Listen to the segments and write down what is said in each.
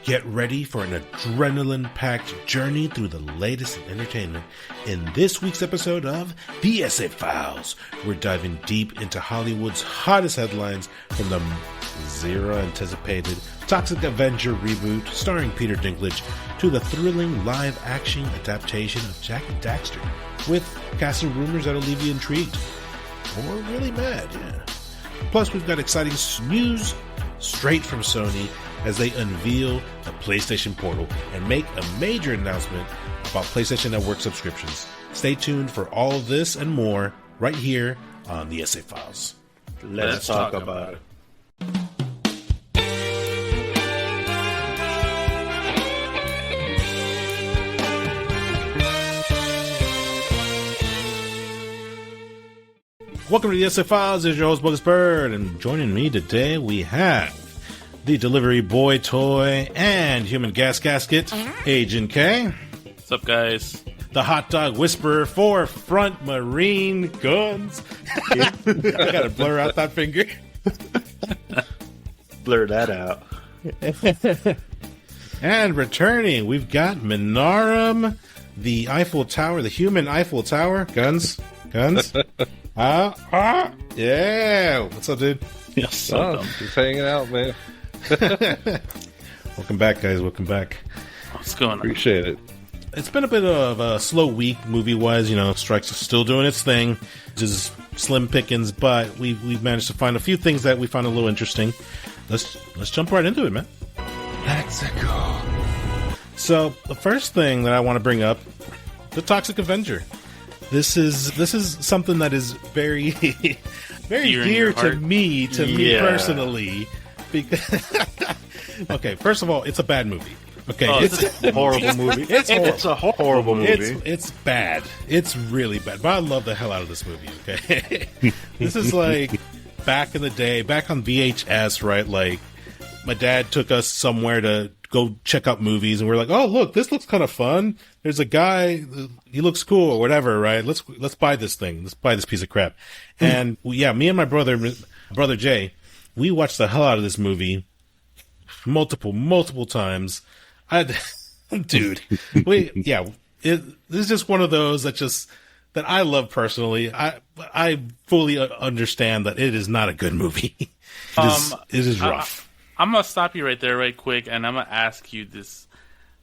Get ready for an adrenaline-packed journey through the latest in entertainment. In this week's episode of The Essay Files, we're diving deep into Hollywood's hottest headlines, from the zero-anticipated toxic Avenger reboot starring Peter Dinklage to the thrilling live-action adaptation of Jack and Daxter, with casting rumors that'll leave you intrigued. Or really mad, yeah. Plus, we've got exciting news straight from Sony as they unveil the PlayStation Portal and make a major announcement about PlayStation Network subscriptions. Stay tuned for all of this and more right here on The Essay Files. Let's talk about it. Welcome to The Essay Files. This is your host, BogusBird, and joining me today we have the delivery boy toy and human gas gasket, Agent K. What's up, guys? The hot dog whisperer for front marine guns. I gotta blur out that finger. Blur that out. And returning, we've got Minarum, the Eiffel Tower, the human Eiffel Tower. Guns. Yeah. What's up, dude? Yes, Just hanging out, man. Welcome back, guys. Welcome back. What's going on? Appreciate it. It's been a bit of a slow week movie-wise. You know, Strikes is still doing its thing, which is slim pickings, but we've managed to find a few things that we found a little interesting. Let's jump right into it, man. Let's go. So the first thing that I want to bring up, the Toxic Avenger. This is something that is very, very dear to me personally. Because okay, first of all, it's a bad movie. Okay, it's a horrible movie. It's a horrible movie. It's bad. It's really bad. But I love the hell out of this movie. Okay, this is like back in the day, back on VHS, right? Like my dad took us somewhere to go check out movies, and we're like, "Oh, look, this looks kind of fun. There's a guy, he looks cool, or whatever, right? Let's buy this thing. Let's buy this piece of crap." And me and my brother Jay, we watched the hell out of this movie multiple times. Dude, this is just one of those that I love personally. I fully understand that it is not a good movie. It is rough. I'm going to stop you right there right quick, and I'm going to ask you this.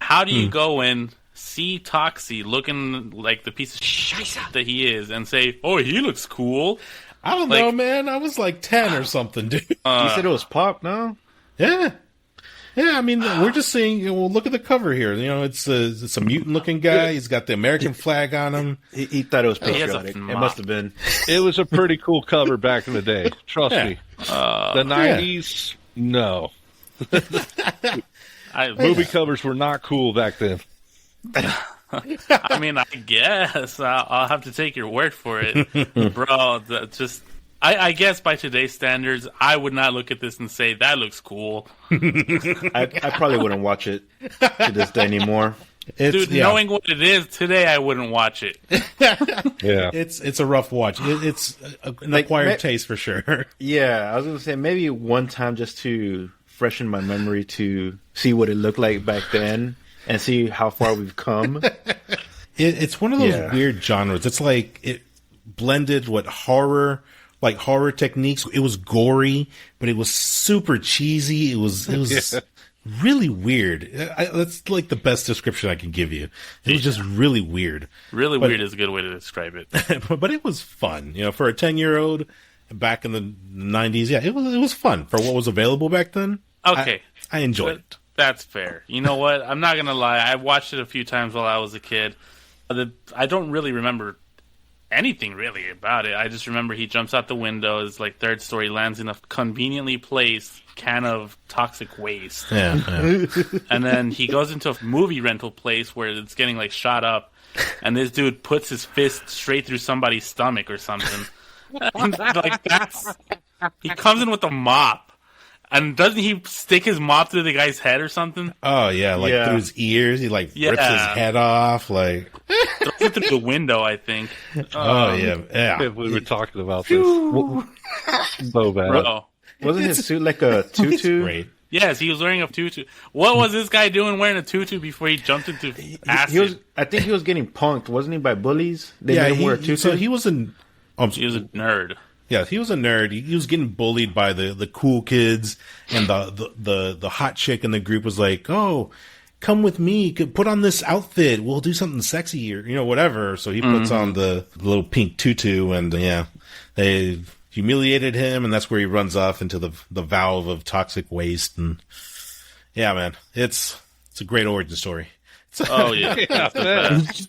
How do you go in, see Toxie looking like the piece of shit that he is, and say, oh, he looks cool? I don't know, man. I was like 10 or something, dude. You said it was pop, no? Yeah. Yeah, I mean, we're just seeing, well, look at the cover here. You know, it's a mutant-looking guy. He's got the American flag on him. He thought it was patriotic. It must have been. It was a pretty cool cover back in the day. Trust me. The 90s, no. Movie covers were not cool back then. I mean, I guess I'll have to take your word for it, bro. I guess by today's standards, I would not look at this and say that looks cool. I probably wouldn't watch it to this day anymore. Knowing what it is today, I wouldn't watch it. Yeah, it's a rough watch. It's an acquired taste for sure. Yeah, I was gonna say maybe one time just to freshen my memory to see what it looked like back then and see how far we've come. It's one of those weird genres. It's like it blended horror techniques. It was gory, but it was super cheesy. It was really weird. That's like the best description I can give you. It was just really weird. Really weird is a good way to describe it. But it was fun, for a 10-year-old back in the 90s. Yeah, it was fun for what was available back then. Okay, I enjoyed it. That's fair. You know what? I'm not gonna lie. I watched it a few times while I was a kid. I don't really remember anything really about it. I just remember he jumps out the window, his third story, lands in a conveniently placed can of toxic waste. Yeah. And then he goes into a movie rental place where it's getting shot up, and this dude puts his fist straight through somebody's stomach or something. And, he comes in with a mop. And doesn't he stick his mop through the guy's head or something? Oh, yeah, through his ears. He, rips his head off, Throws it through the window, I think. Yeah. We were talking about this. So bad. Bro. Wasn't his suit like a tutu? Great. Yes, he was wearing a tutu. What was this guy doing wearing a tutu before he jumped into acid? I think he was getting punked, wasn't he, by bullies? They made him wear a tutu. So he was He was a nerd. Yeah, he was a nerd. He was getting bullied by the cool kids, and the hot chick in the group was like, "Oh, come with me. Put on this outfit. We'll do something sexy or whatever." So he puts on the little pink tutu, and they humiliated him, and that's where he runs off into the valve of toxic waste. And yeah, man, it's a great origin story. Oh yeah, It's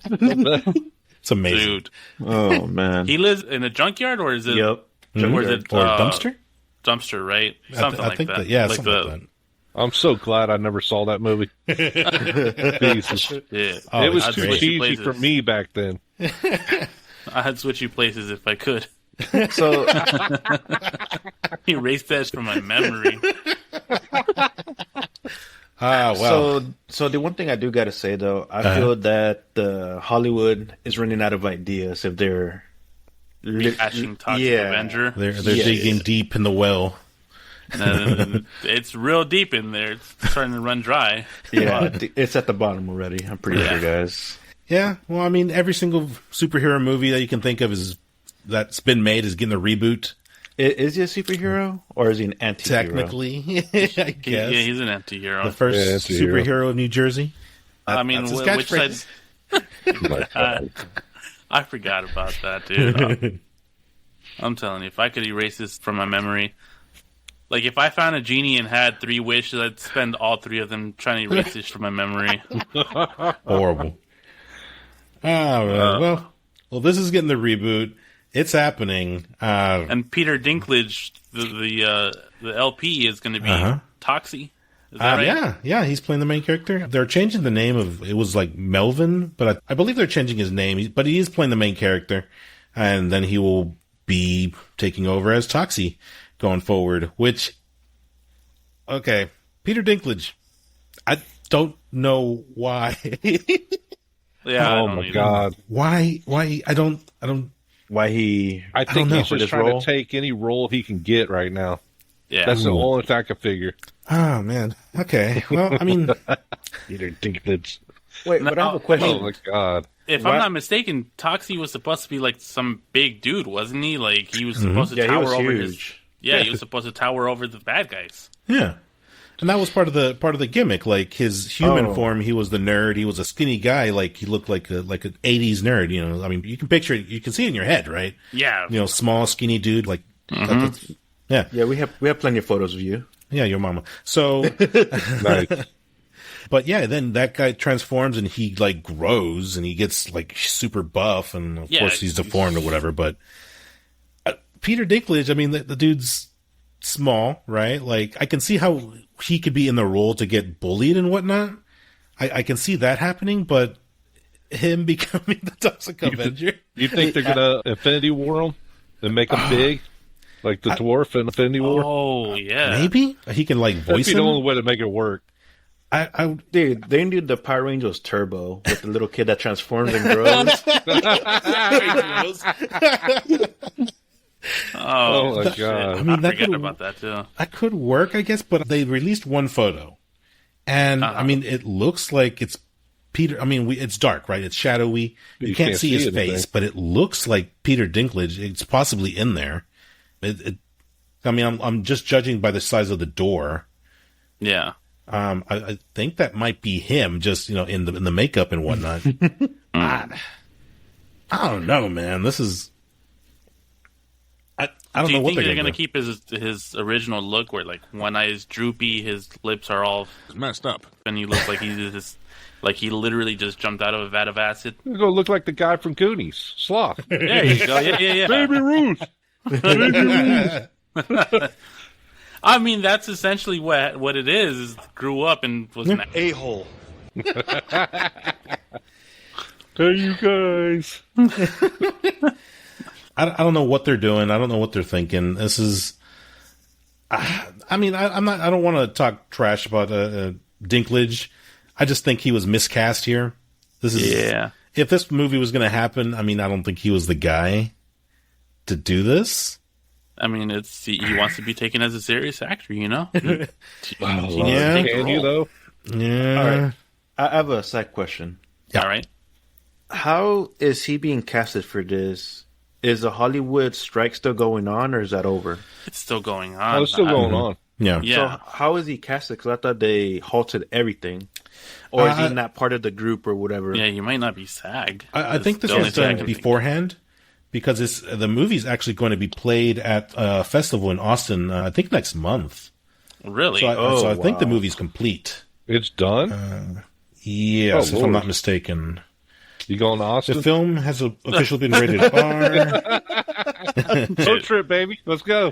amazing, dude. Oh man, He lives in a junkyard, or is it? Yep. Or is it or dumpster? Dumpster, right? Something I like think that. yeah, like something like that. I'm so glad I never saw that movie. Jesus. Yeah. Oh, It was I'd too switch cheesy places. for me back then. I'd switch you places if I could. So Erase that from my memory. Well. So the one thing I do got to say though, I feel that Hollywood is running out of ideas if they're Rehashing Toxic Avenger. They're digging deep in the well. And it's real deep in there. It's starting to run dry. Yeah, it's at the bottom already. I'm pretty sure, guys. Yeah, well, I mean, every single superhero movie that you can think of that's been made is getting a reboot. Is he a superhero or is he an anti-hero? Technically, I guess. Yeah, he's an anti-hero. The first anti-hero. superhero of New Jersey. I mean, That's his which side? catchphrase. I forgot about that, dude. I'm telling you, if I could erase this from my memory, like if I found a genie and had 3 wishes, I'd spend all 3 of them trying to erase this from my memory. Horrible. Well, this is getting the reboot. It's happening. And Peter Dinklage, the LP, is going to be Toxie. Is that right? Yeah, he's playing the main character. They're changing the name it was like Melvin, but I believe they're changing his name. But he is playing the main character, and then he will be taking over as Toxie going forward. Which, okay, Peter Dinklage, I don't know why. Yeah. Oh my God! Why? I don't. Why he? I think know. he's just This trying role? to take any role he can get right now. Yeah. That's the only thing I can figure. Oh man. Okay. Well, I mean, Peter Dinklage. Wait, but I have a question. Oh my God! If I'm not mistaken, Toxie was supposed to be like some big dude, wasn't he? Like he was supposed to Yeah, he tower was over huge. he was supposed to tower over the bad guys. yeah. And that was part of the gimmick. Like his human form, he was the nerd. He was a skinny guy. Like he looked like an '80s nerd. You know, I mean, you can picture it. You can see it in your head, right? Yeah. You know, small, skinny dude. Like, yeah, Yeah, we have plenty of photos of you. yeah, your mama. So, Nice. but yeah, then that guy transforms and he like grows and he gets like super buff and of course he's deformed or whatever. But Peter Dinklage, I mean, the dude's small, right? Like I can see how he could be in the role to get bullied and whatnot. I can see that happening, but him becoming the Toxic Avenger. You think they're gonna Infinity War him and make him big, like the dwarf in Infinity War? Oh yeah. Maybe he can like That'd voice be the him. only way to make it work. Dude, they need the Power Rangers Turbo with the little kid that transforms and grows. Oh my shit. God. I mean, that forgot could- about that too. That could work, I guess, but they released one photo. And, I mean, it looks like it's Peter. I mean, it's dark, right? It's shadowy. You can't see his anything. face, but it looks like Peter Dinklage. It's possibly in there. I mean, I'm just judging by the size of the door. Yeah. I think that might be him, just, in the makeup and whatnot. I don't know, man. This is... I don't Do you know what think they're going gonna keep his original look, where like one eye is droopy, his lips are all messed up, and he looks like he's just like he literally just jumped out of a vat of acid? You're gonna look like the guy from Goonies, Sloth. There you go. Yeah. Baby Ruth. I mean, that's essentially what it is grew up and was an a-hole. Hey, you guys. I don't know what they're doing. I don't know what they're thinking. This is, I mean, I'm not. I don't want to talk trash about Dinklage. I just think he was miscast here. This is, if this movie was going to happen, I mean, I don't think he was the guy to do this. I mean, he wants to be taken as a serious actor, you know? Yeah. Can you, though? Yeah. All right. I have a side question. Yeah. All right. How is he being casted for this? Is the Hollywood strike still going on, or is that over? It's still going on. Oh, it's still going on. Yeah. Yeah. So how is he casted? Because I thought they halted everything. Or is he not part of the group or whatever? Yeah, you might not be SAG. I think this the only was thing I done can think. beforehand because the movie's actually going to be played at a festival in Austin, I think next month. Really? So I think the wow. movie's complete. It's done? Yes, if I'm Lord. not mistaken. You going to The Austin? film has officially been rated R. Road trip, baby. Let's go.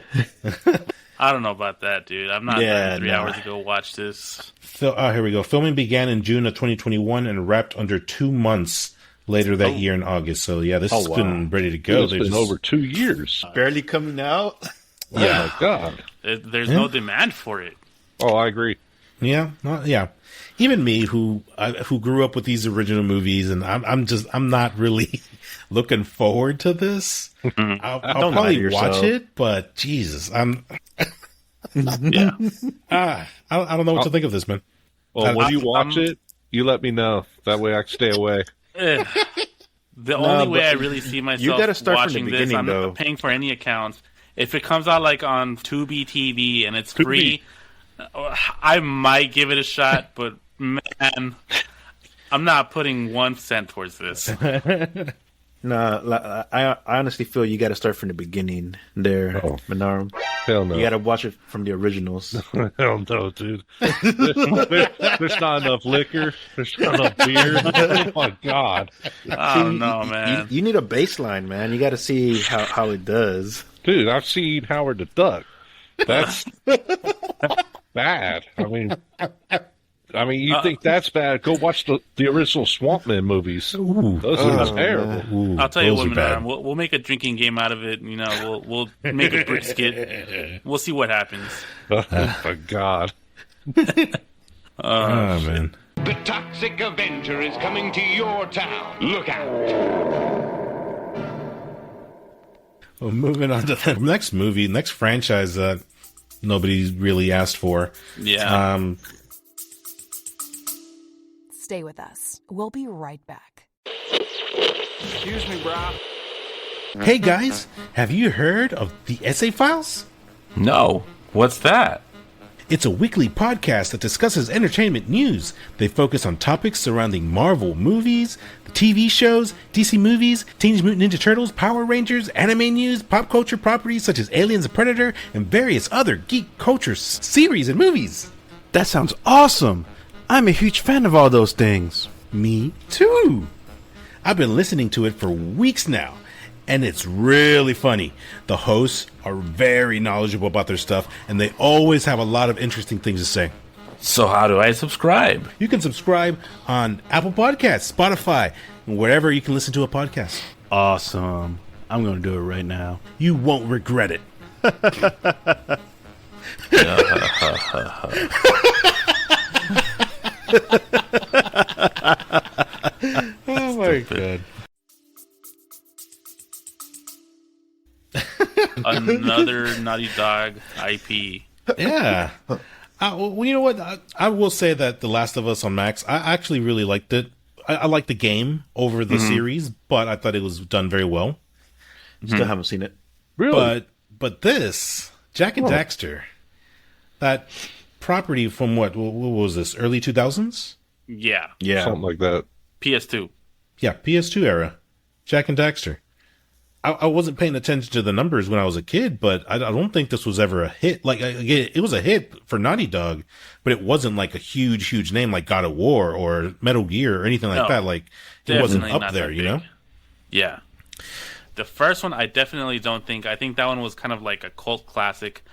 I don't know about that, dude. I'm not Yeah, 3 nah. hours to go watch this. Here we go. Filming began in June of 2021 and wrapped under 2 months later that year in August. So yeah, this has wow. been ready to go. It's been over 2 years. Barely coming out. Oh, my God. There's no demand for it. Oh, I agree. Yeah, yeah. Even me, who grew up with these original movies, and I'm not really looking forward to this. I'll Don't lie to probably yourself. watch it, but Jesus, Yeah. I don't know what to think of this, man. Well, when you watch it, you let me know. That way I can stay away. The only way but I really see myself gotta start from the watching this, beginning, I'm though. not paying for any accounts. If it comes out like on Tubi TV and it's free, I might give it a shot. But man, I'm not putting 1 cent towards this. Nah, I honestly feel you got to start from the beginning there, Manarum. Hell no. You got to watch it from the originals. Hell no, dude. There's not enough liquor. There's not enough beer. Oh, my God. I don't know, man. You need a baseline, man. You got to see how it does. Dude, I've seen Howard the Duck. That's bad. I mean, you think that's bad? Go watch the original Swamp Man movies. Those are terrible. Ooh, I'll tell you those what, are bad. man. We'll make a drinking game out of it. You know, we'll make a brisket. We'll see what happens. Oh, my God. Oh man. The toxic Avenger is coming to your town. Look out. Well, moving on to the next franchise that nobody really asked for. Yeah. Stay with us. We'll be right back. Excuse me, brah. Hey guys, have you heard of the Essay Files? No. What's that? It's a weekly podcast that discusses entertainment news. They focus on topics surrounding Marvel movies, TV shows, DC movies, Teenage Mutant Ninja Turtles, Power Rangers, anime news, pop culture properties such as Aliens and Predator, and various other geek culture series and movies. That sounds awesome! I'm a huge fan of all those things. Me too. I've been listening to it for weeks now, and it's really funny. The hosts are very knowledgeable about their stuff, and they always have a lot of interesting things to say. So how do I subscribe? You can subscribe on Apple Podcasts, Spotify, and wherever you can listen to a podcast. Awesome. I'm going to do it right now. You won't regret it. Oh my god. Another Naughty Dog IP. Yeah. Well, you know what? I will say that The Last of Us on Max, I actually really liked it. I liked the game over the series, but I thought it was done very well. Still haven't seen it. Really? But this, Jack and Daxter, that property from what was this, early 2000s? Yeah. Yeah. Something like that. PS2. Yeah, PS2 era. Jack and Daxter. I wasn't paying attention to the numbers when I was a kid, but I don't think this was ever a hit. Like, it was a hit for Naughty Dog, but it wasn't like a huge name like God of War or Metal Gear or anything like No, that. Like, it wasn't definitely up not there, that you know? big. Yeah. The first one, I definitely don't think. I think that one was kind of like a cult classic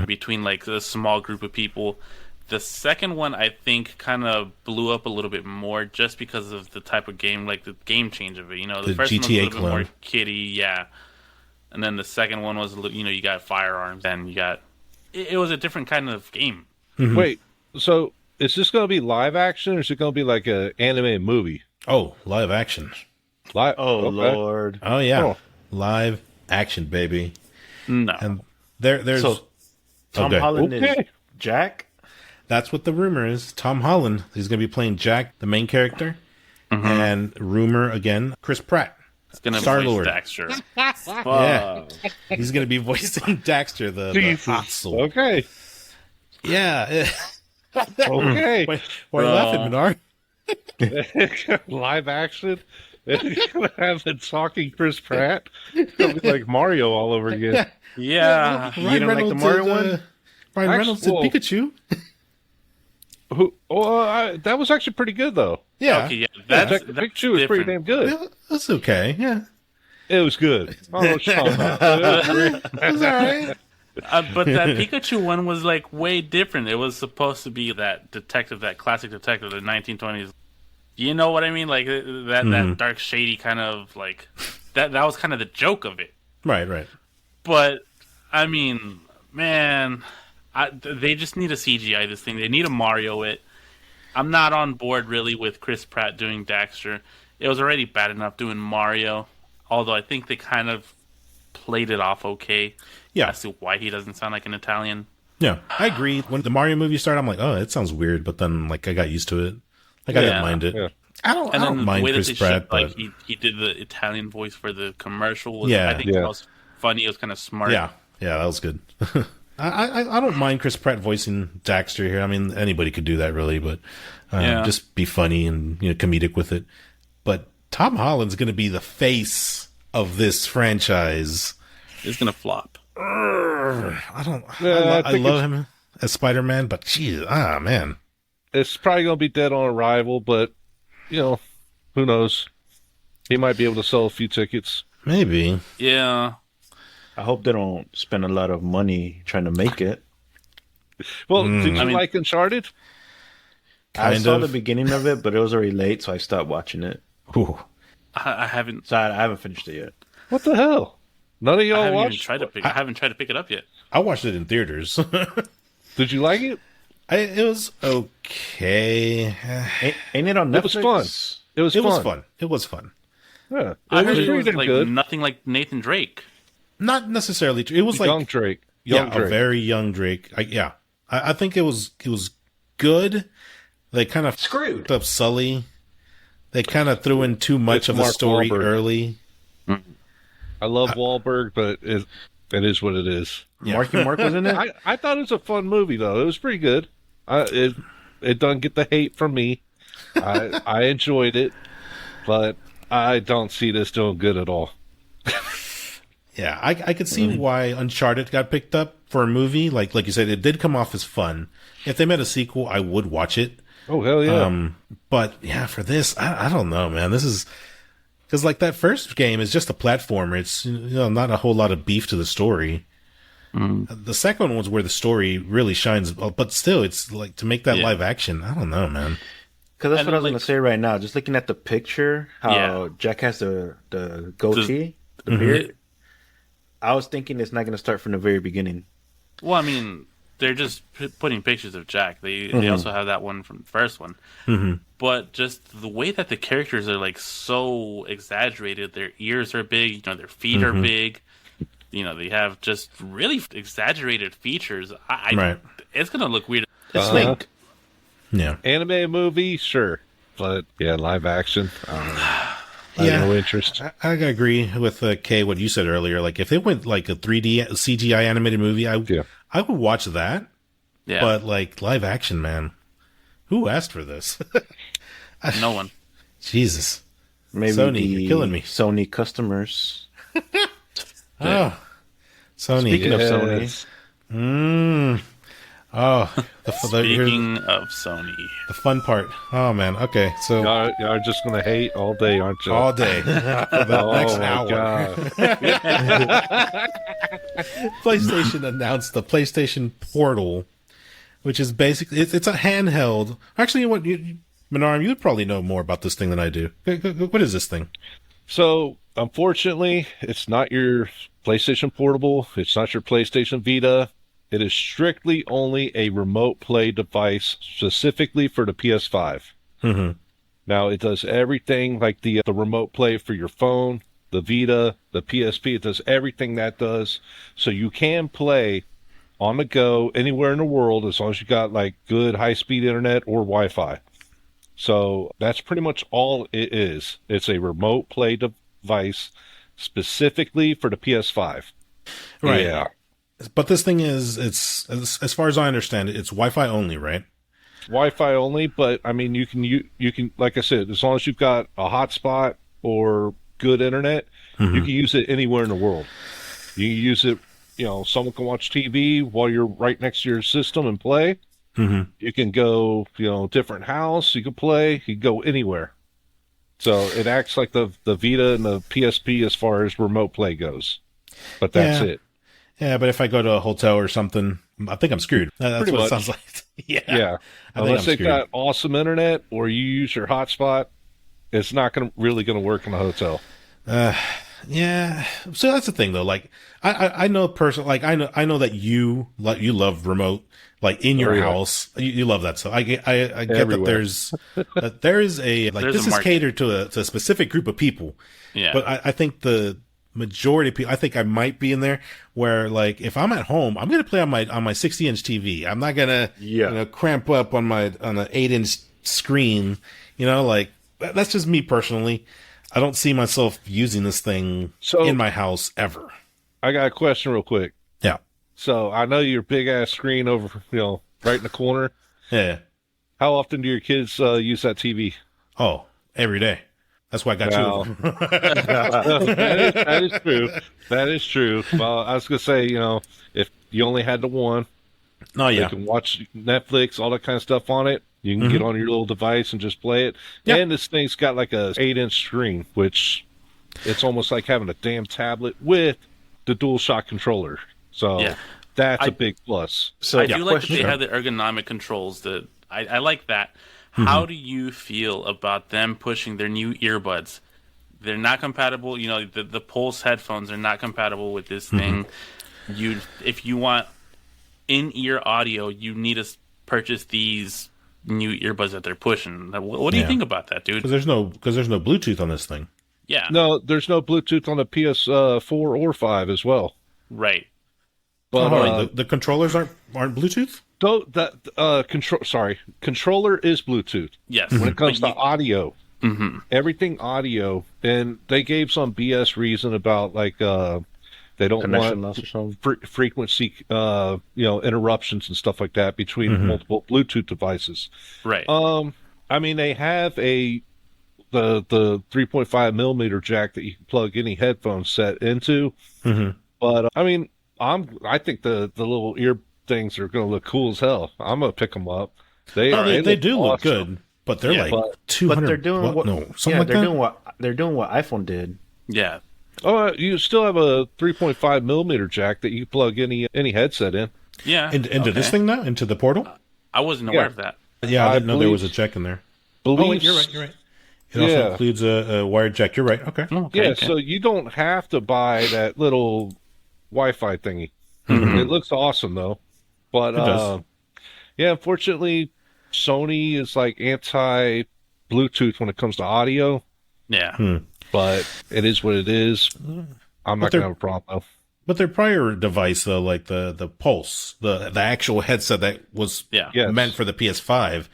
between like a small group of people. The second one, I think, kind of blew up a little bit more just because of the type of game, like the game change of it. You know, the first one was a GTA little bit more clone. kiddie, yeah. And then the second one was, you know, you got firearms and you got. It was a different kind of game. Wait, so is this going to be live action or is it going to be like an anime movie? Oh, live action. Live? Oh, okay. Lord. Oh, yeah. Oh. Live action, baby. No. And There's So Tom Okay. Holland is Okay. Jack. That's what the rumor is. Tom Holland. He's going to be playing Jack, the main character. And rumor again, Chris Pratt. It's gonna Star-Lord. voice Daxter. Yeah. He's going to be voicing Daxter, the Jesus. hot soul. Okay. Yeah. Okay. Why are you laughing, Menard? Live action. Gonna have a talking Chris Pratt. It's gonna be like Mario all over again. Yeah. You don't like the Mario one? Ryan Reynolds did Actual- Pikachu. That was actually pretty good though. Yeah. Okay, yeah. That That's picture was pretty different. damn good. Yeah, that's okay. Yeah. It was good. I don't know what you're talking about. That's all right. But that Pikachu one was like way different. It was supposed to be that detective, that classic detective, the 1920s. You know what I mean? Like that dark, shady kind of like that. That was kind of the joke of it. Right. But I mean, man, they just need to CGI this thing. They need to Mario it. I'm not on board really with Chris Pratt doing Daxter. It was already bad enough doing Mario, although I think they kind of played it off okay. Yeah. As to why he doesn't sound like an Italian. Yeah, I agree. When the Mario movie started, I'm like, oh, it sounds weird, but then like I got used to it. Like I didn't Yeah. mind it. Yeah. I don't And then the mind way that Chris they Pratt, showed, like but he did the Italian voice for the commercial. Was, Yeah. I think Yeah. it was funny. It was kind of smart. yeah, that was good. I don't mind Chris Pratt voicing Daxter here. I mean, anybody could do that really, but just be funny and comedic with it. But Tom Holland's going to be the face of this franchise. It's gonna flop. I don't. Yeah, I love him as Spider-Man, but geez, man. It's probably gonna be dead on arrival, but who knows? He might be able to sell a few tickets. Maybe. Yeah. I hope they don't spend a lot of money trying to make it. Well, did you I mean- like Uncharted? I Kind saw of. the beginning of it, but it was already late, so I stopped watching it. Ooh. I haven't. So I haven't finished it yet. What the hell? None of I y'all haven't even watched? tried to pick. I haven't tried to pick it up yet. I watched it in theaters. Did you like it? It was okay. Ain't it on It Netflix? was fun. It was fun. It was fun. Yeah, I it was heard it pretty was damn like good. nothing like Nathan Drake. Not necessarily true. It was like Young Drake. Young a Drake. very young Drake. I think it was good. They kind of screwed up Sully. They kind of threw in too much It's of the Mark story Wahlberg. early. I love Wahlberg, but it is what it is. Yeah. Marky Mark was in it? I thought it was a fun movie, though. It was pretty good. It doesn't get the hate from me. I enjoyed it, but I don't see this doing good at all. Yeah, I could see why Uncharted got picked up for a movie. Like you said, it did come off as fun. If they made a sequel, I would watch it. Oh, hell yeah. But yeah, for this, I don't know, man. This is because like that first game is just a platformer. It's not a whole lot of beef to the story. The second one was where the story really shines, but still, it's like to make that live action. I don't know, man. Because that's And what I was like- going to say right now. Just looking at the picture, how Yeah. Jack has the goatee, the beard. I was thinking it's not going to start from the very beginning. Well, I mean, they're just putting pictures of Jack. They also have that one from the first one. But just the way that the characters are like so exaggerated. Their ears are big. Their feet are big. They have just really exaggerated features. Right. It's gonna look weird. It's Link. Yeah. Anime movie, sure. But, yeah, live action, I don't know. I have no interest. I agree with Kay what you said earlier. Like if they went like a 3D CGI animated movie, I would watch that. Yeah, But like live action, man, who asked for this? no one. Jesus, Maybe Sony, you're killing me. Sony customers. Oh, Sony. Speaking of Yes. Sony, Oh, here's Speaking of Sony, the fun part. Oh man. Okay, so Y'all are just going to hate all day, aren't you? all day for the next my hour. God. PlayStation announced the PlayStation Portal, which is basically it's a handheld. Actually, what Menarm, you would probably know more about this thing than I do. What is this thing? So, unfortunately, it's not your PlayStation Portable. It's not your PlayStation Vita. It is strictly only a remote play device specifically for the PS5. Mm-hmm. Now, it does everything like the remote play for your phone. the Vita, the PSP. It does everything that does. So you can play on the go anywhere in the world as long as you got like good high-speed internet or Wi-Fi. So that's pretty much all it is. It's a remote play device specifically for the PS5. Right. Yeah. But this thing is, it's as far as I understand it, it's Wi-Fi only, right? Wi-Fi only, but I mean, you can, like I said, as long as you've got a hotspot or good internet, you can use it anywhere in the world. You can use it, someone can watch TV while you're right next to your system and play. You can go, different house, you can play, you can go anywhere. So it acts like the Vita and the PSP as far as remote play goes. But that's it. Yeah, but if I go to a hotel or something, I think I'm screwed. That's Pretty what much. it sounds like. Yeah. Unless they've got awesome internet or you use your hotspot, it's not really going to work in a hotel. Yeah. So that's the thing, though. Like, I know personally, like I know that you love remote, like in your house. You love that. So I get Everywhere. that there is a like There's this a is market. catered to a specific group of people. Yeah. But I think the majority of people, I think I might be in there where, like, if I'm at home, I'm gonna play on my 60-inch TV. I'm not gonna cramp up on an 8-inch screen. Like that's just me personally. I don't see myself using this thing in my house ever. I got a question real quick. Yeah. So I know your big ass screen over, right in the corner. Yeah. How often do your kids use that TV? Oh, every day. That's why I got two of them. That is true. That is true. Well, I was gonna say, if you only had the one, you can watch Netflix, all that kind of stuff on it. You can get on your little device and just play it. Yep. And this thing's got like a 8-inch screen, which it's almost like having a damn tablet with the DualShock controller. So that's a big plus. So I do like that they have the ergonomic controls. I like that. How do you feel about them pushing their new earbuds? They're not compatible. The Pulse headphones are not compatible with this thing. If you want in-ear audio, you need to purchase these new earbuds that they're pushing. What do you think about that, dude? Because there's no Bluetooth on this thing. Yeah. No, there's no Bluetooth on the PS4 or 5 as well. Right. But the controllers aren't Bluetooth? Controller is Bluetooth. Yes. When it comes to audio, everything audio, and they gave some BS reason about like they don't Connection want loss or something. frequency, interruptions and stuff like that between multiple Bluetooth devices. Right. I mean, they have the 3.5 millimeter jack that you can plug any headphone set into. But I mean, I think the little ear things are going to look cool as hell. I'm going to pick them up. They do look good, but they're like 200. But they're doing they're doing what iPhone did. Yeah. Oh, you still have a 3.5 millimeter jack that you plug any headset in. Yeah. Into this thing now? Into the Portal? I wasn't aware of that. Yeah, I didn't know there was a jack in there. Oh, wait, you're right. It also includes a wired jack. You're right. Okay. Okay. So you don't have to buy that little Wi-Fi thingy. It looks awesome, though. But, it does. Unfortunately, Sony is like anti-Bluetooth when it comes to audio. Yeah. But it is what it is. I'm not going to have a problem, though. But their prior device, though, like the Pulse, the actual headset that was meant for the PS5,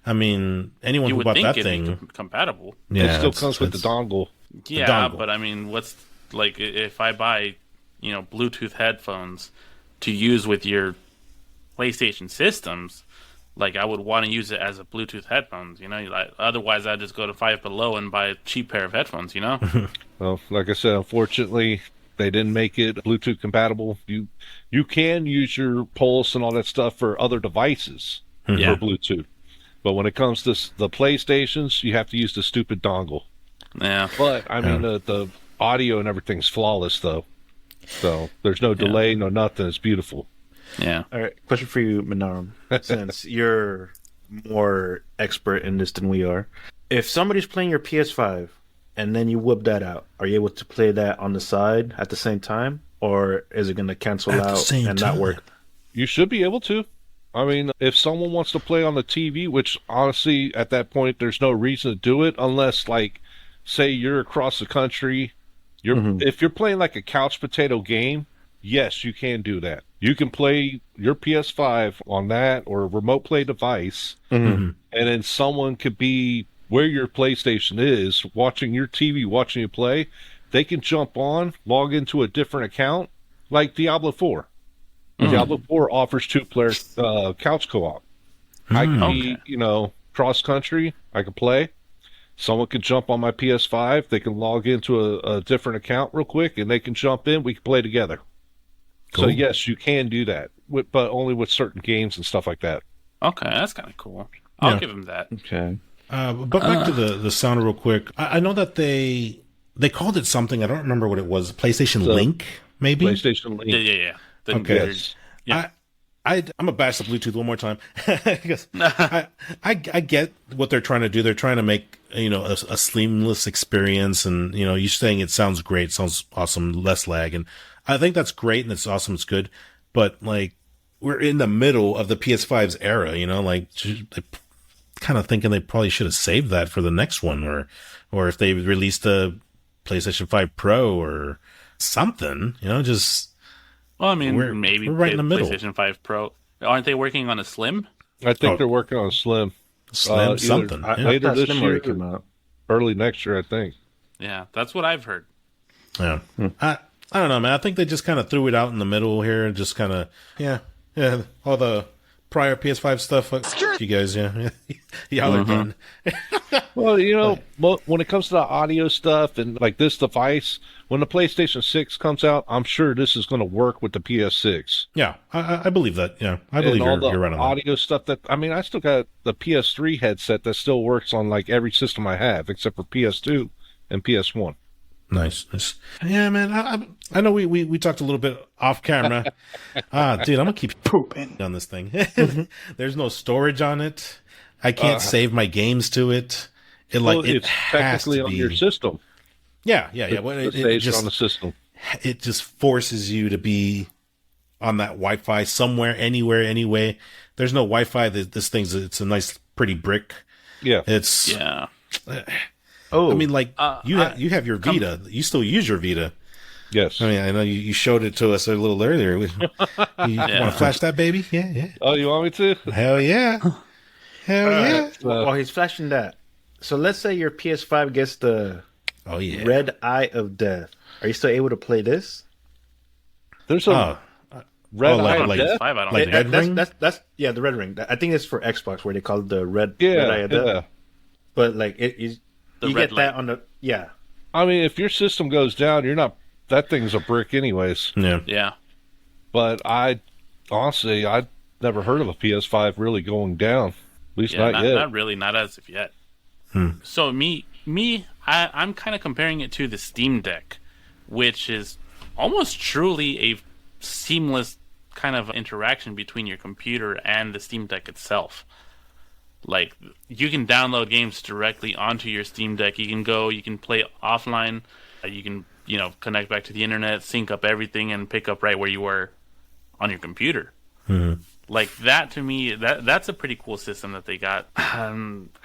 I mean, anyone who bought that thing... compatible. Yeah, it still comes with the dongle. Yeah, but I mean, what's... Like, if I buy, Bluetooth headphones to use with your PlayStation systems, like, I would want to use it as a Bluetooth headphones, otherwise I'd just go to Five Below and buy a cheap pair of headphones, Well, like I said, unfortunately, they didn't make it Bluetooth compatible. You can use your Pulse and all that stuff for other devices for Bluetooth. But when it comes to the PlayStations, you have to use the stupid dongle. Yeah. But, I mean, the audio and everything's flawless, though. So there's no delay, no nothing. It's beautiful. Yeah. All right. Question for you, Minarum. Since you're more expert in this than we are, if somebody's playing your PS5 and then you whip that out, are you able to play that on the side at the same time, or is it going to cancel out and not work? You should be able to. I mean, if someone wants to play on the TV, which honestly, at that point, there's no reason to do it unless, like, say you're across the country If you're playing like a couch potato game, yes, you can do that. You can play your PS5 on that or a remote play device, and then someone could be where your PlayStation is, watching your TV, watching you play. They can jump on, log into a different account, like Diablo 4. Diablo 4 offers 2-player couch co-op. I can be, cross-country. I can play. Someone can jump on my PS5. They can log into a different account real quick, and they can jump in. We can play together. Cool. So, yes, you can do that, but only with certain games and stuff like that. Okay, that's kind of cool. I'll give him that. Okay. But back to the sound real quick. I know that they called it something. I don't remember what it was. PlayStation Link, maybe? PlayStation Link. Yeah. Okay. Yes. Yeah. I'm gonna bash the Bluetooth one more time because I get what they're trying to do. They're trying to make a seamless experience, and you're saying it sounds great, sounds awesome, less lag, and I think that's great and it's awesome, it's good. But like we're in the middle of the PS5's era, like kind of thinking they probably should have saved that for the next one, or if they released a PlayStation 5 Pro or something, just. Well, I mean, maybe we're right in the middle. PlayStation 5 Pro. Aren't they working on a Slim? I think they're working on a Slim. Something. Later this Slim year, came out. Early next year, I think. Yeah, that's what I've heard. Yeah. I don't know, man. I think they just kind of threw it out in the middle here and just kind of, all the prior PS5 stuff. You guys, y'all are done. Well, when it comes to the audio stuff and like this device, when the PlayStation 6 comes out, I'm sure this is going to work with the PS6. Yeah, I believe that. Yeah, I believe you're right on that. Audio stuff I still got the PS3 headset that still works on like every system I have except for PS2 and PS1. Nice. Yeah, man. I know we talked a little bit off camera. Dude, I'm gonna keep pooping on this thing. There's no storage on it. I can't save my games to it. It's has technically to on be your system. Yeah. Well, it just on the system. It just forces you to be on that Wi-Fi somewhere, anywhere, anyway. There's no Wi-Fi. It's a nice, pretty brick. Yeah. I mean, like you have your Vita. You still use your Vita. Yes. I mean, I know you showed it to us a little earlier. You want to flash that, baby? Yeah. Oh, you want me to? Hell yeah. Yeah. While he's flashing that, so let's say your PS5 gets the red eye of death. Are you still able to play this? There's a red eye of death? I don't like think. red ring? That's the red ring. I think it's for Xbox where they call it the red eye of death. Yeah. But like you get that on the I mean, if your system goes down, that thing's a brick anyways. Yeah. But I never heard of a PS5 really going down. At least not yet. Not really, not as of yet. So I'm kind of comparing it to the Steam Deck, which is almost truly a seamless kind of interaction between your computer and the Steam Deck itself. Like, you can download games directly onto your Steam Deck. You can play offline. You can, connect back to the internet, sync up everything, and pick up right where you were on your computer. Mm-hmm. Like, that to me, that's a pretty cool system that they got. I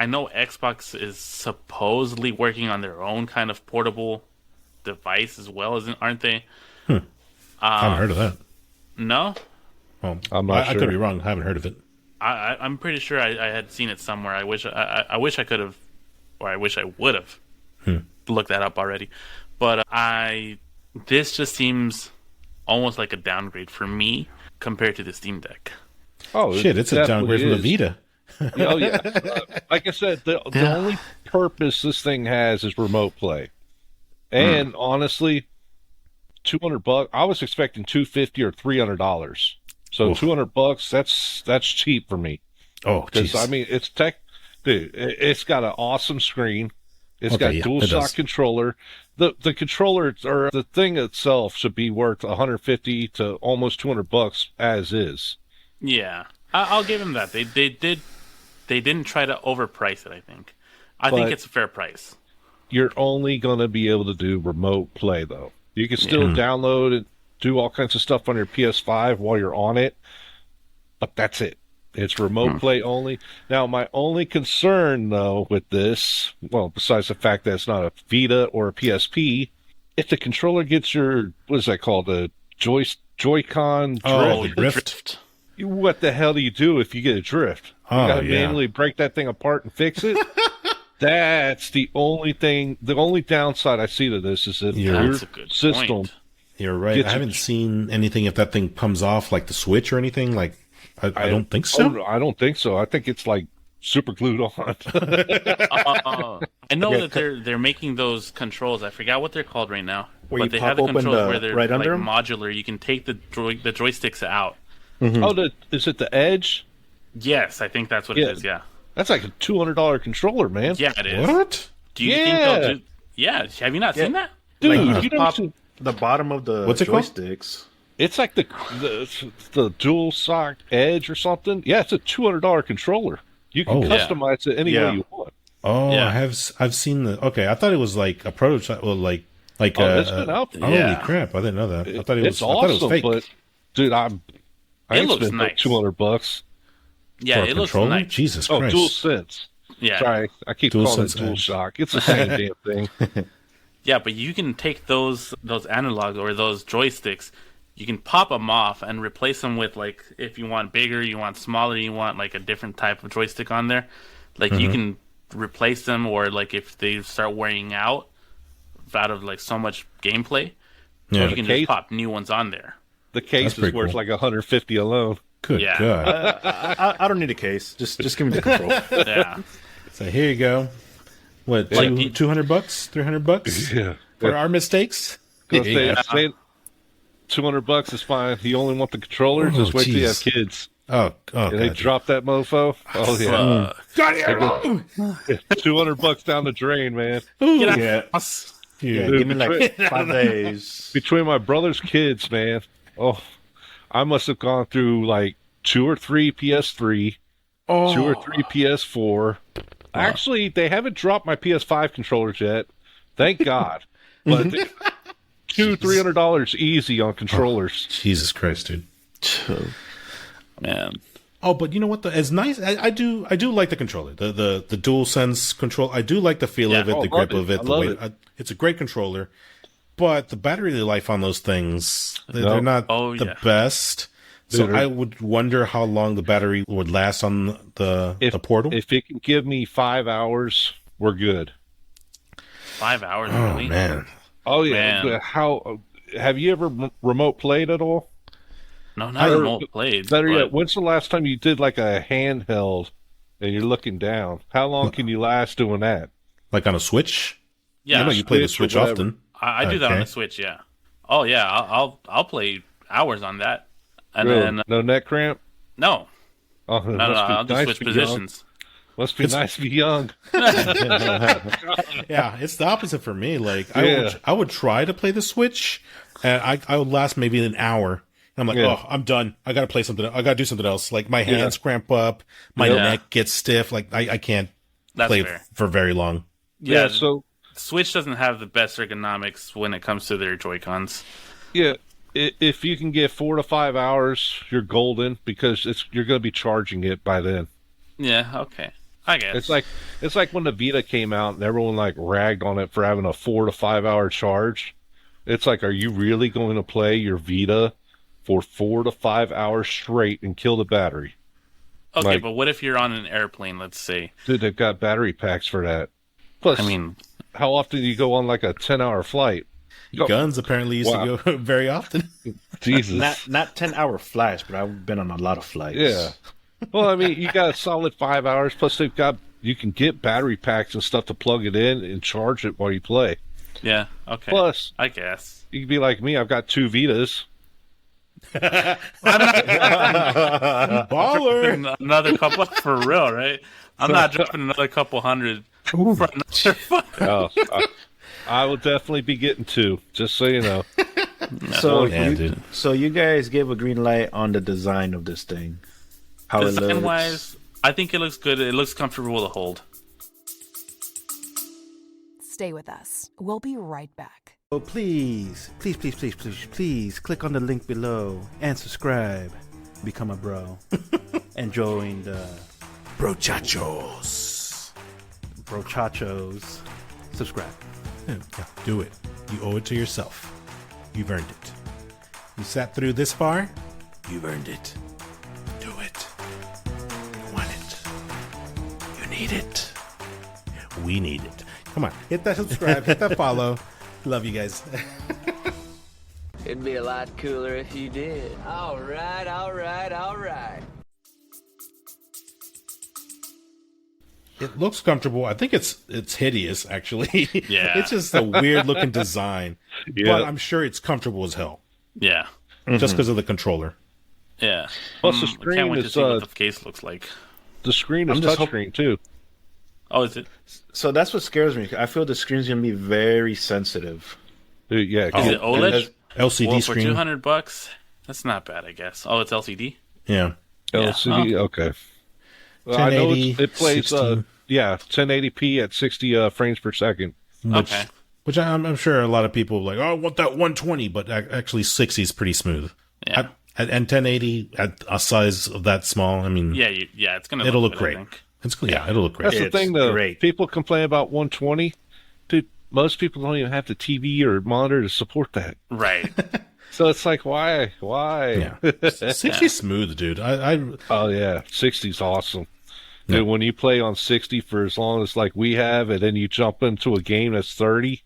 know Xbox is supposedly working on their own kind of portable device as well, aren't they? I haven't heard of that. No? Well, I'm not sure. I could be wrong. I haven't heard of it. I'm pretty sure I had seen it somewhere. I wish I could have, or I wish I would have looked that up already. But this just seems almost like a downgrade for me compared to the Steam Deck. Oh, shit! It's a downgrade from the Vita. Oh yeah. Like I said, the only purpose this thing has is remote play. And honestly, $200. I was expecting $250 or $300. So $200, that's cheap for me. Oh, because I mean, it's it's got an awesome screen. It's got DualShock controller. The controller or the thing itself should be worth $150 to almost $200 as is. Yeah, I'll give them that. They didn't try to overprice it. I think it's a fair price. You're only gonna be able to do remote play though. You can still download and do all kinds of stuff on your PS5 while you're on it, but that's it. It's remote play only. Now, my only concern, though, with this, well, besides the fact that it's not a Vita or a PSP, if the controller gets your, what is that called, the Joy-Con drift, Oh, the drift. what the hell do you do if you get a drift? You Oh, gotta yeah. manually break that thing apart and fix it? That's the only thing, the only downside I see to this is that Yeah. your That's a good system... point. You're right. Gets I a- haven't seen anything if that thing comes off like the Switch or anything. Like, I don't think so. Oh, no, I don't think so. I think it's like super glued on. I know that they're making those controls. I forgot what they're called right now. Where but you they pop have the open controls the- where they're right like under 'em? modular. You can take the joysticks out. Oh, is it the Edge? Yes, I think that's what Yeah. it is. Yeah. That's like a $200 controller, man. Yeah, it is. What? Do you think Yeah. they'll do? Yeah. Have you not seen that? Dude, Like, you don't pop see- the bottom of the What's it called? joysticks. it's like the dual sock Edge or something. Yeah, it's a $200 controller. You can Oh. Yeah. customize it any Yeah. way you want. Oh, Yeah. I've seen the. Okay, I thought it was like a prototype. Well, like Oh, it's been out there. Holy Yeah. crap! I didn't know that. I thought it was. It's I thought it was awesome, fake. but dude, I It ain't looks spent like nice. $200. Yeah, For a it looks controller? nice. Jesus Oh, Christ! DualSense. Yeah. Sorry, I keep DualSense calling it Edge. DualShock. It's the same damn thing. Yeah, but you can take those analog or those joysticks, you can pop them off and replace them with, like, if you want bigger, you want smaller, you want like a different type of joystick on there. Like you can replace them, or like if they start wearing out of like so much gameplay, Yeah. you can case- just pop new ones on there. The case That's is pretty worth cool. like $150 alone. Good Yeah. God! I don't need a case. Just give me the control. Yeah. So here you go. What? Like, $200, $300 Yeah. for our mistakes? Because Yeah. they say $200 is fine. You only want the controller. Oh, Just wait till you have jeez. kids. Oh, And they God. drop that mofo. Oh yeah, $200 down the drain, man. Get out. Yeah. Yeah. Give me like 5 days. Between my brother's kids, man. Oh, I must have gone through like 2 or 3 PS3, 2 or 3 PS4. Actually, they haven't dropped my PS5 controllers yet. Thank God. But $200-$300 easy on controllers. Jesus Christ, dude. Man. Oh, but you know what? As nice, I do like the controller, the DualSense control. I do like the feel of it, Oh, the love grip of it. it, I the love weight. it. It's a great controller, but the battery life on those things, they're No. not Oh, the yeah. best. So Dude, I would wonder how long the battery would last on the Portal. If it can give me 5 hours, we're good. 5 hours, Oh really? man, Oh yeah. Man. How have you ever remote played at all? No, not Or- remote played. Better but- yet, when's the last time you did like a handheld and you're looking down? How long can you last doing that? like on a Switch. yeah, I know you play the Switch Switch or whatever. often. I do that on Okay. the Switch. Yeah. Oh yeah, I'll play hours on that, and Really? then No neck cramp? no, Oh, no, I'll just switch to be young. positions. Must be nice to be young. Yeah, it's the opposite for me. Like Yeah. I would try to play the Switch, and I would last maybe an hour. I'm like, Yeah. oh, I'm done. I gotta play something. I gotta do something else. Like my hands cramp up, my Yeah. neck gets stiff. Like I can't That's play fair. for very long. Yeah, So Switch doesn't have the best ergonomics when it comes to their Joy-Cons. yeah, if you can get 4 to 5 hours, you're golden because you're going to be charging it by then. Yeah, okay, I guess. It's like when the Vita came out and everyone like ragged on it for having a 4 to 5 hour charge. It's like, are you really going to play your Vita for 4 to 5 hours straight and kill the battery? okay, like- but what if you're on an airplane? Let's say. Dude, they've got battery packs for that. Plus, I mean, how often do you go on like a 10-hour flight? Go- Guns apparently used to go very often. Jesus. Not 10-hour flights, but I've been on a lot of flights. Yeah. Well, I mean, you got a solid 5 hours. Plus, you can get battery packs and stuff to plug it in and charge it while you play. yeah, okay. Plus, I guess. you can be like me. I've got 2 Vitas. Baller. Another couple for real, right? I'm not dropping another couple hundred for another phone. Oh, I will definitely be getting 2. Just so you know. So, Yeah, dude. so you guys gave a green light on the design of this thing. How it looks. Design wise, I think it looks good. It looks comfortable to hold. Stay with us. We'll be right back. So please click on the link below and subscribe. Become a bro. And join the Brochachos. brochachos. Subscribe. Yeah, do it. You owe it to yourself. You've earned it. You sat through this far. You've earned it. Do it. You want it. You need it. We need it. Come on. Hit that subscribe. Hit that follow. Love you guys. It'd be a lot cooler if you did. All right, all right, all right. It looks comfortable. I think it's hideous, actually. Yeah. It's just a weird looking design. Yeah. But I'm sure it's comfortable as hell. Yeah. Just because of the controller. Yeah. Plus the I can't screen wait to is see what the case looks like. the screen is I'm just touchscreen too. Oh, is it? So that's what scares me. I feel the screen's gonna be very sensitive. Dude, yeah, Is it OLED? LCD Well, for screen. $200, that's not bad, I guess. Oh, it's LCD? Yeah. LCD. Okay. Well, I know 1080, it plays 60. 1080p at 60 frames per second. Okay. Which I'm sure a lot of people are like, oh, I want that 120, but actually 60 is pretty smooth. Yeah. And 1080 at a size of that small, I mean, Yeah, it's going to it'll look good, great. I think. It'll look great. That's the It's thing, though. great. People complain about 120. Dude, most people don't even have the TV or monitor to support that. Right. So it's like, why? Yeah. 60 smooth, dude. Oh, yeah. 60's awesome. Dude, when you play on 60 for as long as like we have, and then you jump into a game that's 30,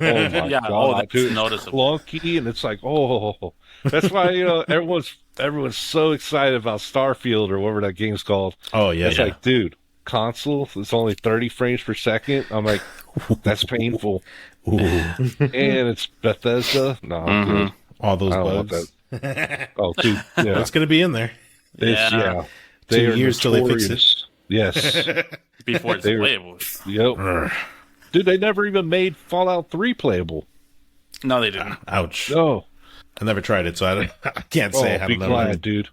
oh my Yeah, god, that's dude, it's noticeable. clunky, and it's like, oh, that's why everyone's so excited about Starfield or whatever that game's called. Oh, yeah. It's like, dude, console is only 30 frames per second. I'm like, that's painful. Ooh, And it's Bethesda. No, I'm good. all those I don't want bugs. that. Oh, dude, yeah, It's going to be in there. Yeah. They 2 are years till they fix it. notorious. Yes. Before it's They were- playable. Yep. Dude, they never even made Fallout 3 playable. No, they didn't. Ouch. No. I never tried it, so I can't say I Oh, be haven't glad, dude.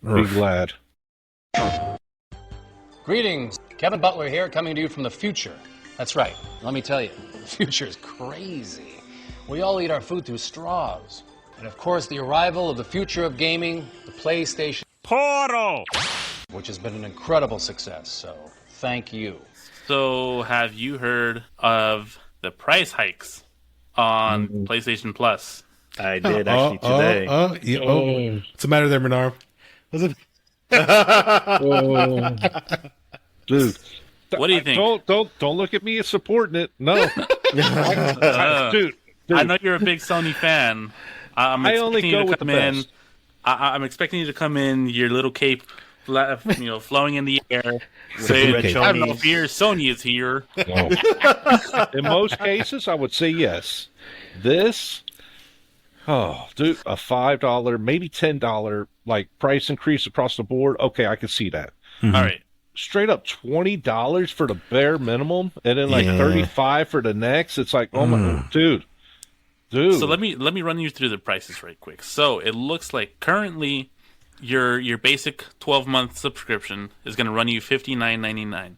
Be Urgh. glad. Greetings. Kevin Butler here, coming to you from the future. That's right. Let me tell you, the future is crazy. We all eat our food through straws. And of course, the arrival of the future of gaming, the PlayStation Portal, which has been an incredible success. So, thank you. So, have you heard of the price hikes on PlayStation Plus? I did actually today. What's the matter there, Menard? Was it? Dude. What do you think? Don't look at me as supporting it. No. Dude. I know you're a big Sony fan. I only go with the best. I'm expecting you to come in, your little cape, flowing in the air, saying, red "I have no chonies. fear, Sony is here." No. In most cases, I would say yes. This, oh, dude, a $5, maybe $10 like price increase across the board. Okay, I can see that. All right. Straight up $20 for the bare minimum, and then like Yeah. $35 for the next. It's like, oh my, dude. So let me run you through the prices right quick. So it looks like currently your basic 12-month subscription is going to run you $59.99.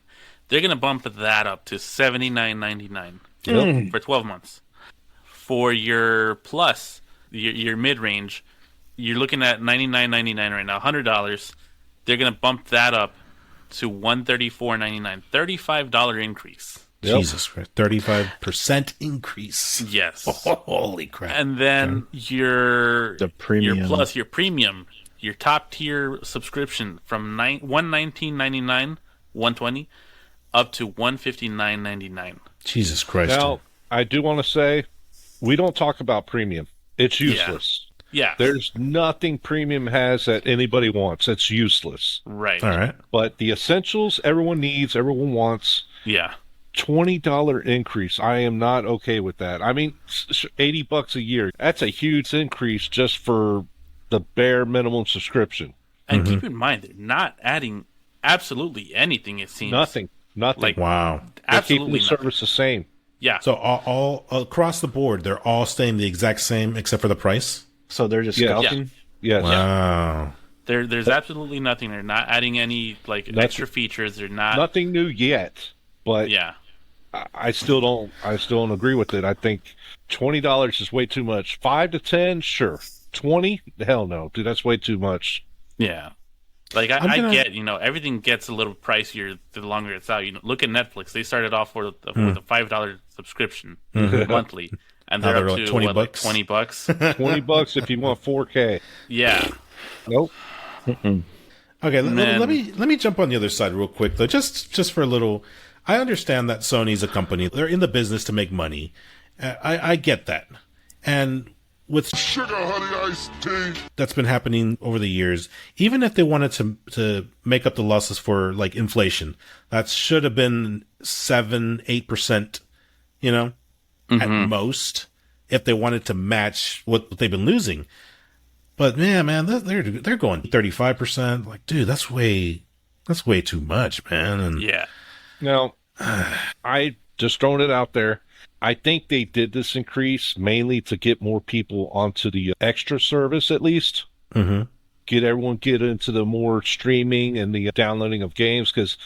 They're going to bump that up to $79.99 for 12 months. For your plus, your mid-range, you're looking at $99.99 right now, $100. They're going to bump that up to $134.99, $35 increase. Jesus Christ. 35% increase. Yes. Holy crap. And then The premium. your plus, your premium, your top tier subscription from $119.99, $120, up to $159.99. Jesus Christ. Now, I do want to say, we don't talk about premium. It's useless. Yeah. There's nothing premium has that anybody wants. It's useless. Right. All right. But the essentials everyone needs, everyone wants, Yeah. $20 increase. I am not okay with that. I mean, $80 a year. That's a huge increase just for the bare minimum subscription. And keep in mind, they're not adding absolutely anything, it seems. Nothing. Like, Wow. They're keeping absolutely the nothing. service the same. Yeah. So all across the board, they're all staying the exact same except for the price? So they're just Yeah. scalping? Yes. Wow. There's absolutely nothing. They're not adding any extra features. They're not. Nothing new yet. But Yeah. I still don't agree with it. I think $20 is way too much. 5 to 10, sure. 20? Hell no. Dude, that's way too much. Yeah. Like, I gonna- get, everything gets a little pricier the longer it's out. Look at Netflix. They started off with a $5 subscription monthly. and Now they're they're up like to 20 what, bucks? like $20. $20 if you want 4K. Yeah. Nope. Okay, then- let me jump on the other side real quick though, just for a little. I understand that Sony's a company; they're in the business to make money. I get that, and with sugar honey iced tea that's been happening over the years, even if they wanted to make up the losses for like inflation, that should have been 7-8%, you know, at most, if they wanted to match what they've been losing. But man, they're going 35%. Like, dude, that's way too much, man. And Yeah. Now, I just throwing it out there. I think they did this increase mainly to get more people onto the extra service, at least. Mm-hmm. Get into the more streaming and the downloading of games. Because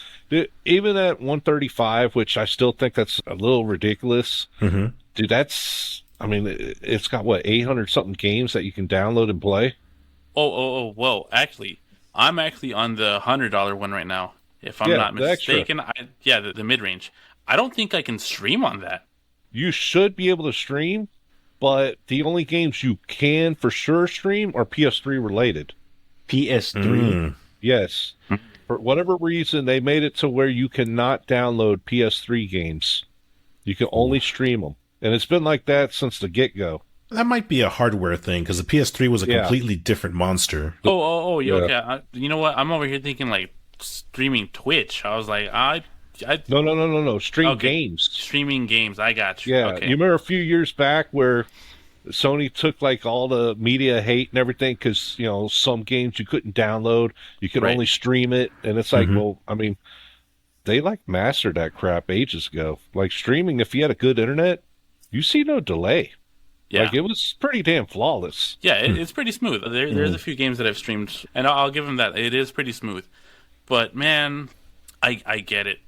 even at 135, which I still think that's a little ridiculous, dude, it's got what, 800 something games that you can download and play. Well, actually, I'm actually on the $100 one right now. If I'm not mistaken, the mid range. I don't think I can stream on that. You should be able to stream, but the only games you can for sure stream are PS3 related. PS3. Yes. For whatever reason, they made it to where you cannot download PS3 games. You can only stream them. And it's been like that since the get-go. That might be a hardware thing, because the PS3 was a completely different monster. Okay. You know what? I'm over here thinking like streaming Twitch. I was like, No. Stream games. Streaming games. I got you. Yeah. Okay. You remember a few years back where Sony took like all the media hate and everything because, you know, some games you couldn't download. You could only stream it. And it's like, well, I mean, they like mastered that crap ages ago. Like streaming, if you had a good internet, you see no delay. Yeah. Like, it was pretty damn flawless. Yeah, it's pretty smooth. There's a few games that I've streamed, and I'll give them that. It is pretty smooth. But, man, I get it.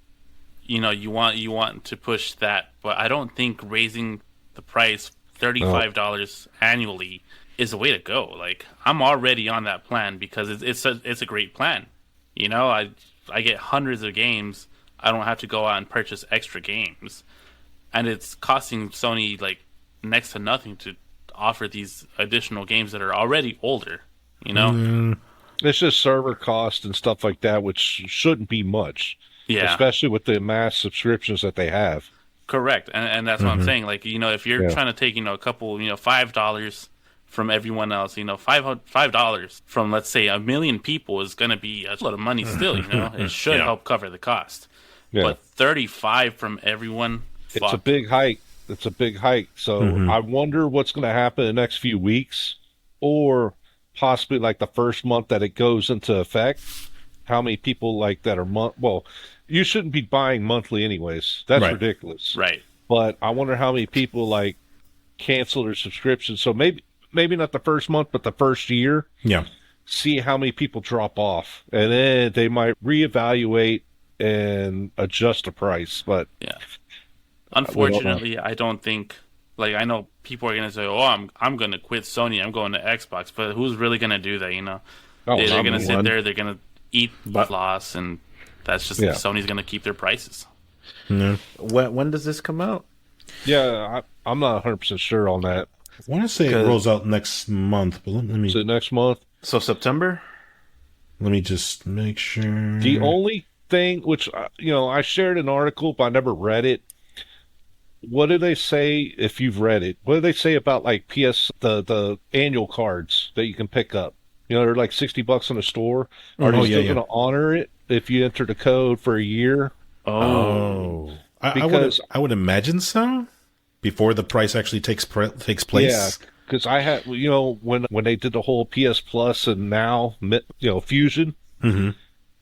You know, you want to push that, but I don't think raising the price $35 annually is the way to go. Like, I'm already on that plan because it's a great plan. You know, I get hundreds of games. I don't have to go out and purchase extra games. And it's costing Sony, like, next to nothing to offer these additional games that are already older, you know? It's just server cost and stuff like that, which shouldn't be much. Yeah. Especially with the mass subscriptions that they have. Correct. And that's what I'm saying. Like, you know, if you're trying to take, you know, a couple, you know, $5 from everyone else, you know, $5 from, let's say, 1 million people is going to be a lot of money still, you know? It should help cover the cost. Yeah. But 35 from everyone, it's a big hike. It's a big hike. So I wonder what's going to happen in the next few weeks, or possibly like the first month that it goes into effect. How many people like that are well, you shouldn't be buying monthly anyways. That's ridiculous. Right. But I wonder how many people like cancel their subscription. So maybe not the first month, but the first year. Yeah. See how many people drop off, and then they might reevaluate and adjust the price. But yeah. Unfortunately, I don't think, like, I know people are going to say, oh, I'm going to quit Sony, I'm going to Xbox, but who's really going to do that, you know? They're going to sit there, they're going to eat loss, and that's just, Sony's going to keep their prices. When does this come out? Yeah, I'm not 100% sure on that. I want to say it rolls out next month, but let me... Is it next month? So September? Let me just make sure. The only thing, which, you know, I shared an article, but I never read it. What do they say, if you've read it, what do they say about, like, the annual cards that you can pick up? You know, they're like $60 in the store. Are they still going to honor it if you enter the code for a year? Because I would imagine so, before the price actually takes place. Yeah, because I had, you know, when they did the whole PS Plus and now, you know, Fusion,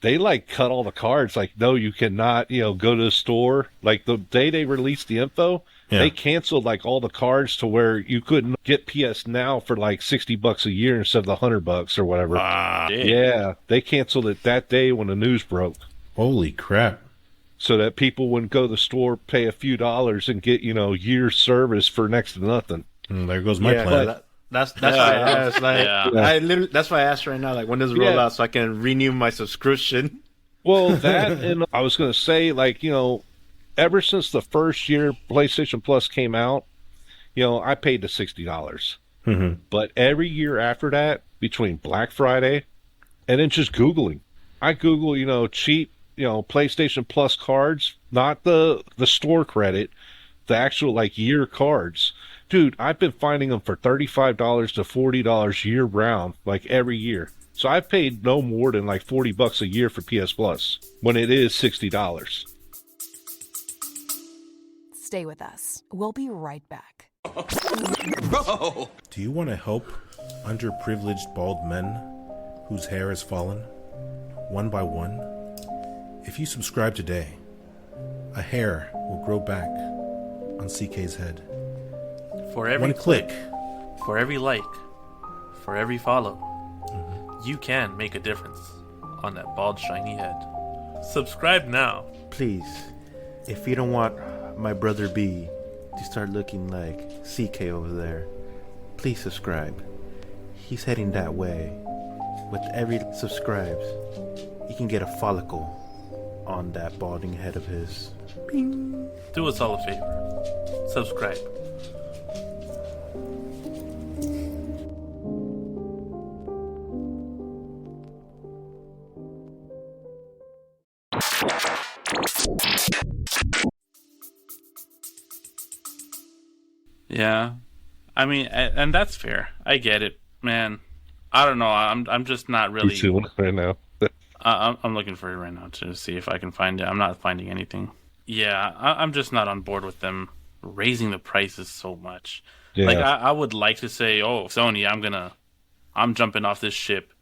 they like cut all the cards. Like, no, you cannot, you know, go to the store. Like the day they released the info, they canceled like all the cards to where you couldn't get PS Now for like $60 a year instead of the $100 or whatever. Yeah, they canceled it that day when the news broke. Holy crap! So that people wouldn't go to the store, pay a few dollars, and get, you know, year's service for next to nothing. There goes my plan. That's why I asked. Like, that's why I asked right now. Like, when does it roll out so I can renew my subscription? Well, that, and I was going to say, like, you know, ever since the first year PlayStation Plus came out, I paid the $60. But every year after that, between Black Friday and then just Googling, I Google, cheap, PlayStation Plus cards, not the store credit, the actual year cards. Dude, I've been finding them for $35 to $40 year round, every year. So I've paid no more than $40 a year for PS Plus when it is $60. Stay with us. We'll be right back. Bro! Do you want to help underprivileged bald men whose hair has fallen, one by one? If you subscribe today, a hair will grow back on CK's head. For every one click, for every like, for every follow, you can make a difference on that bald, shiny head. Subscribe now. Please, if you don't want my brother B to start looking like CK over there, please subscribe. He's heading that way. With every subscribes, you can get a follicle on that balding head of his. Bing. Do us all a favor. Subscribe. Yeah, I mean, and that's fair. I get it, man. I don't know. I'm just not really. Right now. I'm looking for it right now to see if I can find it. I'm not finding anything. Yeah, I'm just not on board with them raising the prices so much. Yeah. I would like to say, oh, Sony, I'm jumping off this ship,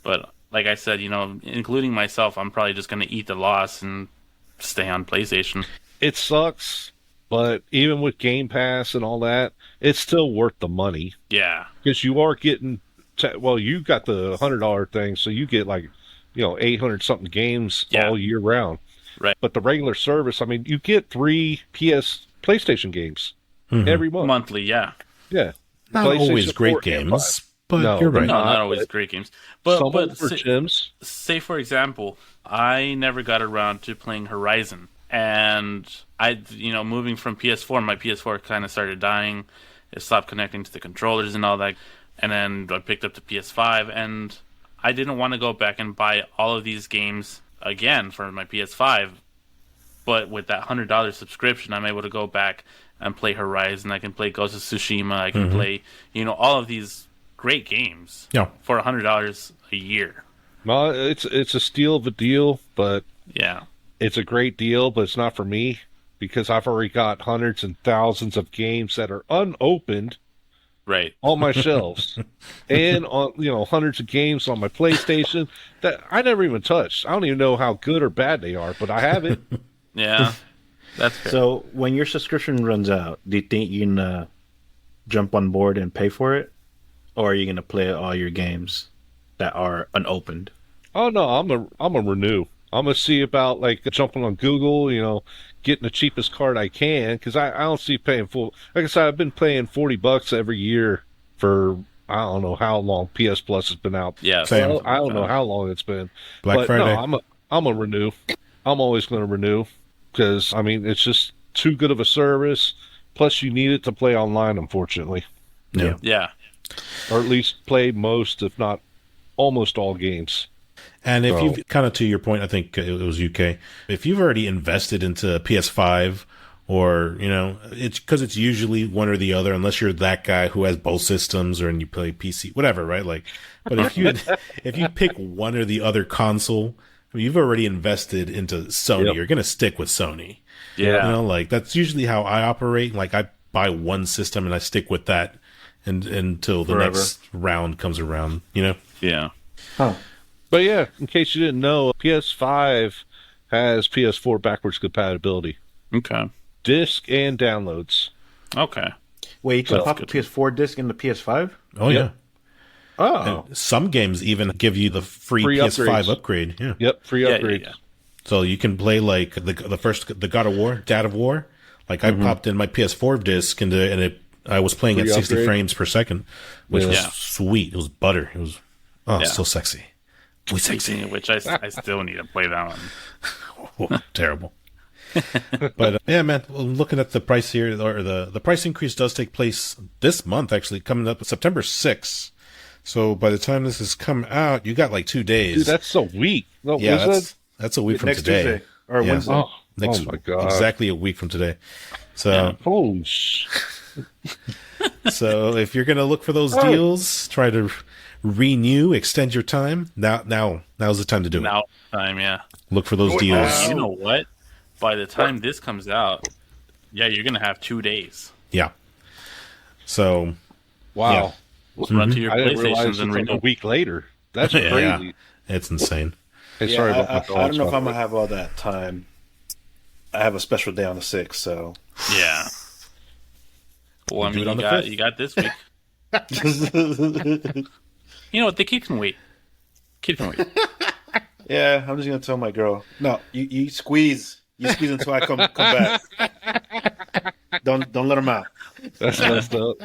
but like I said, including myself, I'm probably just gonna eat the loss and stay on PlayStation. It sucks. But even with Game Pass and all that, it's still worth the money. Yeah. Because you are getting, you got the $100 thing, so you get 800-something games all year round. Right. But the regular service, you get 3 PlayStation games every month. Monthly, yeah. Yeah. Not always great games, but you're right. No, not always great games. But for gems. Say, for example, I never got around to playing Horizon. And I, moving from PS4, my PS4 kind of started dying. It stopped connecting to the controllers and all that. And then I picked up the PS5, and I didn't want to go back and buy all of these games again for my PS5. But with that $100 subscription, I'm able to go back and play Horizon. I can play Ghost of Tsushima. I can play, all of these great games for $100 a year. No, it's a steal of a deal, but yeah. It's a great deal, but it's not for me because I've already got hundreds and thousands of games that are unopened, right, on my shelves, and on hundreds of games on my PlayStation that I never even touched. I don't even know how good or bad they are, but I have it. Yeah, that's fair. So when your subscription runs out, do you think you're gonna jump on board and pay for it, or are you gonna play all your games that are unopened? Oh no, I'm a renew. I'm going to see about jumping on Google, getting the cheapest card I can, because I don't see paying full. Like I said, I've been paying $40 every year for I don't know how long PS Plus has been out. Yeah, so I don't know how long it's been. Black Friday. No, I'm a renew. I'm always going to renew because it's just too good of a service. Plus, you need it to play online, unfortunately. Yeah. Or at least play most, if not almost all games. And if you've kind of to your point, I think it was UK. If you've already invested into PS5 or, it's because it's usually one or the other, unless you're that guy who has both systems or and you play PC, whatever, right? But if you pick one or the other console, you've already invested into Sony. Yep. You're going to stick with Sony. Yeah. That's usually how I operate. I buy one system and I stick with that until the next round comes around, Yeah. Huh. But yeah, in case you didn't know, PS5 has PS4 backwards compatibility. Okay. Disc and downloads. Okay. Wait, you can pop a PS4 disc in the PS5? Oh, yeah. Oh. And some games even give you the free PS5 upgrade. Yeah. Yep, free upgrades. Yeah. So you can play the God of War, Dad of War. I popped in my PS4 disc and I was playing at 60 frames per second, which was sweet. It was butter. It was so sexy. Speaking of which, I still need to play that one. Terrible. But yeah, man, well, looking at the price here, or the price increase does take place this month, actually, coming up September 6th. So by the time this has come out, you got like 2 days. Dude, that's a week. No, yeah, that's a week from next today. Tuesday, or Wednesday. Oh, Next, my God. exactly a week from today. So, oh, so if you're gonna look for those deals, try to renew, extend your time. Now's the time to do it. Now time, yeah. Look for those deals. You know what? By the time this comes out, yeah, you're gonna have 2 days. Yeah. So, wow. Run to your I didn't realize PlayStations it's and like renew. a week later. That's crazy. Yeah. It's insane. Hey, sorry about my I thoughts. don't know if I'm gonna have all that time. I have a special day on the 6th, so Yeah. Well, I Do mean, it on the 5th. you got this week. You know what? The kid can wait. Kid can wait. yeah, I'm just gonna tell my girl. No, you squeeze. You squeeze until I come back. Don't let him out. That's messed up.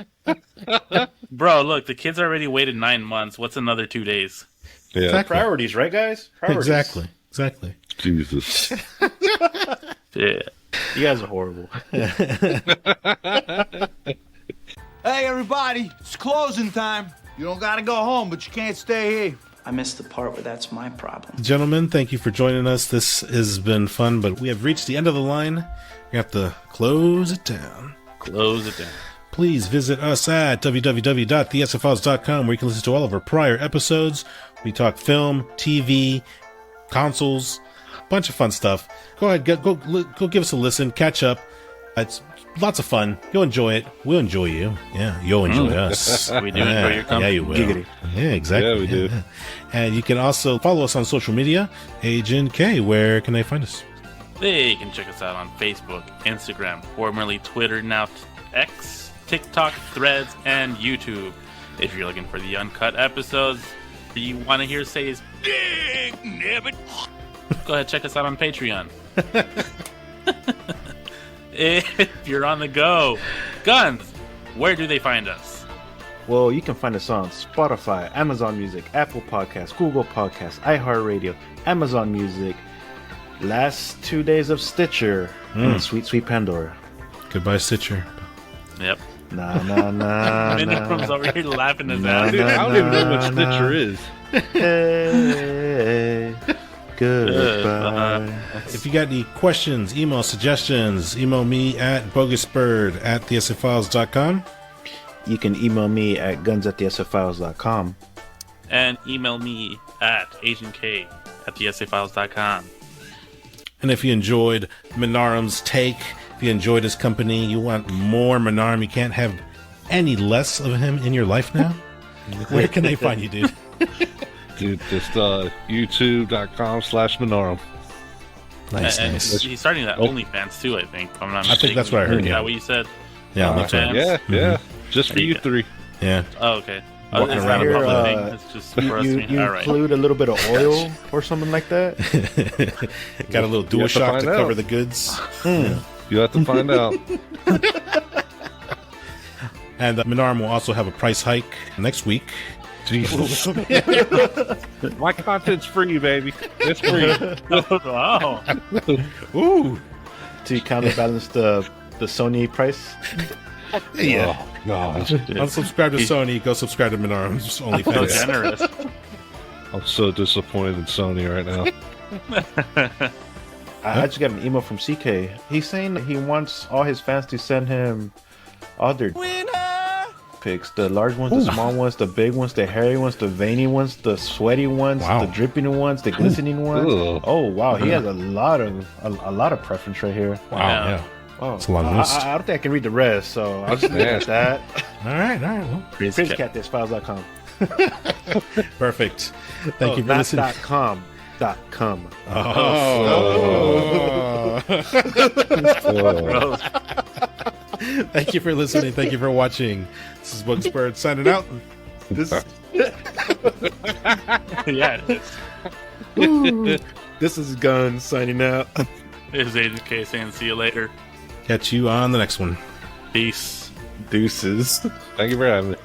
Bro, look, the kid's already waited 9 months. What's another 2 days? Yeah. Exactly. Priorities, right, guys? Priorities. Exactly. Jesus. Yeah. You guys are horrible. Hey, everybody, it's closing time. You don't gotta go home, but you can't stay here. I missed the part where that's my problem. Gentlemen, thank you for joining us. This has been fun, but we have reached the end of the line. We have to close it down. Close it down. Please visit us at www.thesfiles.com, where you can listen to all of our prior episodes. We talk film, TV, consoles, bunch of fun stuff. Go ahead, go give us a listen, catch up. It's lots of fun. You'll enjoy it. We'll enjoy you. Yeah, you'll enjoy us. We do enjoy your company. Yeah, you will. Giggity. Yeah, exactly. Yeah, we do. Yeah. And you can also follow us on social media. Agent K, where can they find us? They can check us out on Facebook, Instagram, formerly Twitter, now X, TikTok, Threads, and YouTube. If you're looking for the uncut episodes you want to hear say is Big Nabbit, go ahead, check us out on Patreon. If you're on the go, gUNzz, where do they find us? Well, you can find us on Spotify, Amazon Music, Apple Podcasts, Google Podcasts, iHeartRadio, Amazon Music, last 2 days of Stitcher, and Sweet Pandora. Goodbye, Stitcher. Yep. Nah. Minimum's over here laughing us out. Dude, I don't even know what Stitcher is. Hey, goodbye. If you got any questions, email suggestions, email me at BogusBird@thesfiles.com. You can email me at gUNzz@thesfiles.com. And email me at agentk@thesfiles.com. And if you enjoyed Minarum's take, if you enjoyed his company, you want more Minarum, you can't have any less of him in your life now, where can they find you, dude? Dude, just youtube.com/Minarum. Nice. He's starting that OnlyFans too, I think. If I'm not I think that's what I heard, Is yeah. that what you said? Yeah, that's right. OnlyFans? Yeah. Just for you three. Yeah. Oh, okay. Walking It's around not a here, public thing. It's just for us. You All right. include a little bit of oil or something like that? Got a little You have to DualShock to find out. cover the goods. You have to find out. And Minarum will also have a price hike next week. Jesus. My content's free, baby. It's free. Wow. Ooh. To counterbalance the Sony price? Yeah. Oh, God. Unsubscribe to Sony, go subscribe to Minarum's So OnlyFans. generous. I'm so disappointed in Sony right now. I just got an email from CK. He's saying that he wants all his fans to send him all their pics. The large ones, the small ones, the big ones, the hairy ones, the veiny ones, the sweaty ones, Wow. the dripping ones, the glistening ones. Ugh. Oh wow, he has a lot of preference right here. Wow, Yeah. yeah. Oh, It's a long list. I don't think I can read the rest, so I'll just leave it at that. All right. Well, CrazyKat.com. perfect. Thank you for listening. .com. Oh. Gross. Thank you for listening. Thank you for watching. This is BogusBird signing out. Yeah, This is gUNzz signing out. this is Agent K saying see you later. Catch you on the next one. Peace. Deuces. Thank you for having me.